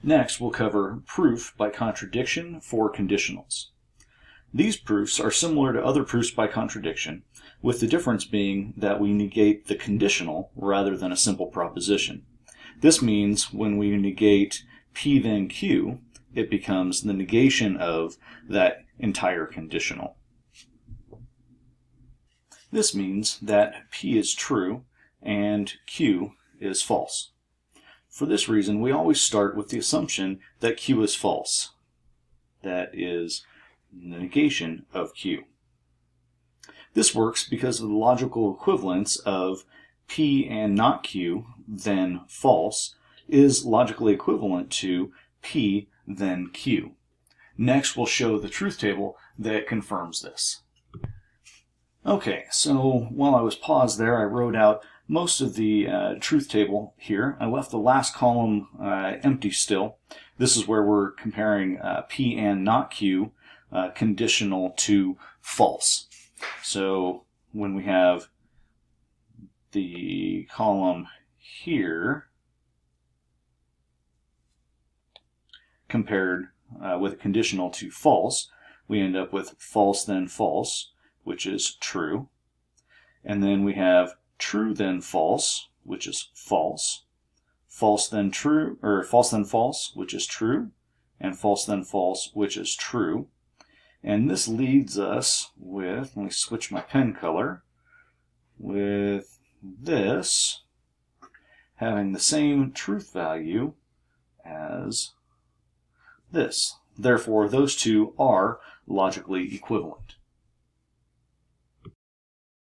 Next, we'll cover proof by contradiction for conditionals. These proofs are similar to other proofs by contradiction, with the difference being that we negate the conditional rather than a simple proposition. This means when we negate P then Q, it becomes the negation of that entire conditional. This means that P is true and Q is false. For this reason, we always start with the assumption that Q is false. That is the negation of Q. This works because of the logical equivalence of P and not Q, then false, is logically equivalent to P then Q. Next, we'll show the truth table that confirms this. Okay, so while I was paused there, I wrote out most of the truth table here. I left the last column empty still. This is where we're comparing P and not Q conditional to false. So when we have the column here compared with a conditional to false, we end up with false then false, which is true. And then we have true then false, which is false. False then true, or false then false, which is true. And false then false, which is true. And this leads us with, let me switch my pen color, with this having the same truth value as this. Therefore, those two are logically equivalent.